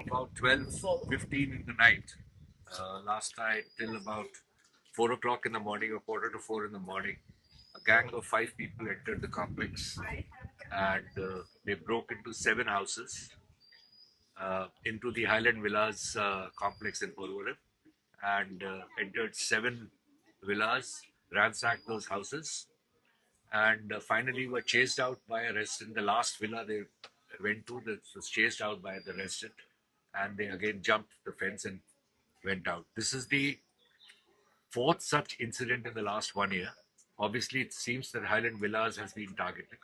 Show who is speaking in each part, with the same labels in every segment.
Speaker 1: about 12:15 in the night, last night till about 4 o'clock in the morning or quarter to 4 in the morning, a gang of 5 people entered the complex and they broke into 7 houses, into the Highland Villas complex in Porvorim, and entered 7 villas, ransacked those houses, and finally were chased out by a resident. The last villa they went to that was chased out by the resident, and they again jumped the fence and went out. This is the fourth such incident in the last 1 year. Obviously, it seems that Highland Villas has been targeted,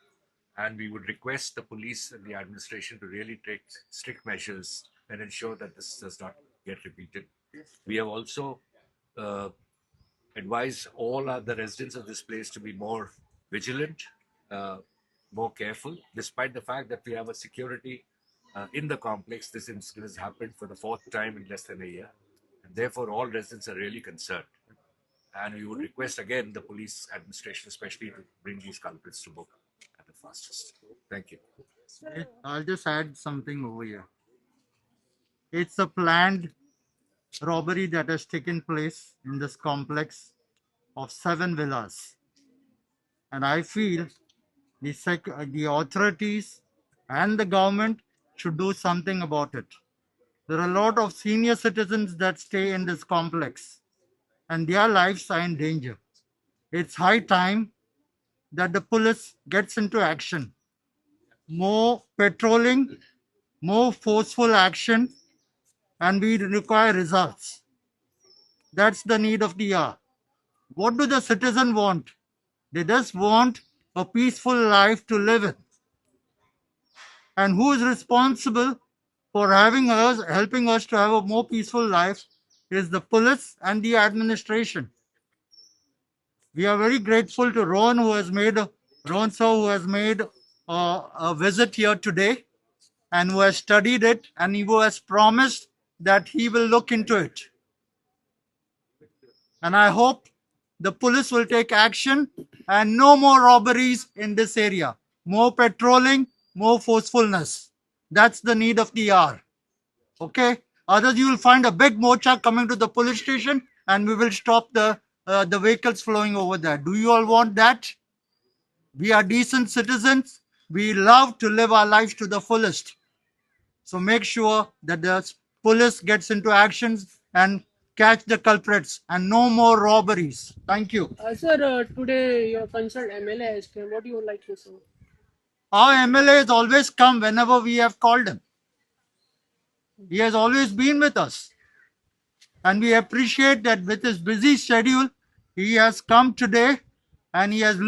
Speaker 1: and we would request the police and the administration to really take strict measures and ensure that this does not get repeated. We have also uh, advised all other residents of this place to be more vigilant, uh, more careful, despite the fact that we have a security in the complex. This incident has happened for the fourth time in less than a year, and therefore all residents are really concerned. And we would request again the police administration, especially, to bring these culprits to book at the fastest. Thank you.
Speaker 2: I'll just add something over here. It's a planned robbery that has taken place in this complex of 7 villas. And I feel the authorities and the government should do something about it. There are a lot of senior citizens that stay in this complex and their lives are in danger. It's high time that the police gets into action. More patrolling, more forceful action, and we require results. That's the need of the hour. What do the citizen want? They just want a peaceful life to live in. And who is responsible for helping us to have a more peaceful life is the police and the administration. We are very grateful to Ron sir, who has made a visit here today and who has studied it and who has promised that he will look into it. And I hope the police will take action and no more robberies in this area. More patrolling, more forcefulness. That's the need of the hour. Okay? Others, you will find a big mocha coming to the police station and we will stop the vehicles flowing over there. Do you all want that? We are decent citizens. We love to live our lives to the fullest. So make sure that the police gets into actions and catch the culprits and no more robberies. Thank you.
Speaker 3: Sir, today your concerned MLA has come. What do you like to say?
Speaker 2: Our MLA has always come whenever we have called him. He has always been with us. And we appreciate that with his busy schedule, he has come today and he has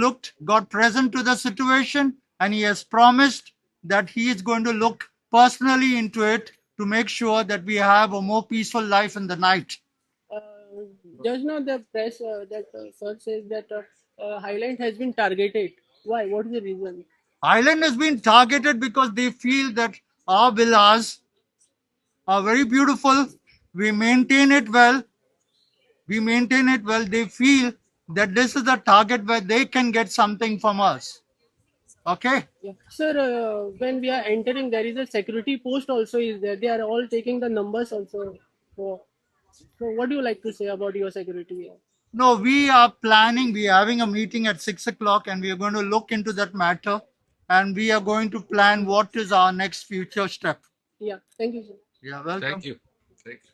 Speaker 2: got present to the situation, and he has promised that he is going to look personally into it to make sure that we have a more peaceful life in the night.
Speaker 3: Just now the press sir says that Highland has been targeted. Why? What is the reason?
Speaker 2: Highland has been targeted because they feel that our villas are very beautiful. We maintain it well. They feel that this is the target where they can get something from us. Okay?
Speaker 3: Yeah. Sir, when we are entering, there is a security post also is there. They are all taking the numbers also. So what do you like to say about your security?
Speaker 2: No, we are planning. We are having a meeting at 6 o'clock and we are going to look into that matter and we are going to plan what is our next future step.
Speaker 3: Yeah. Thank you, sir.
Speaker 2: Yeah, welcome.
Speaker 1: Thank you. Thank you.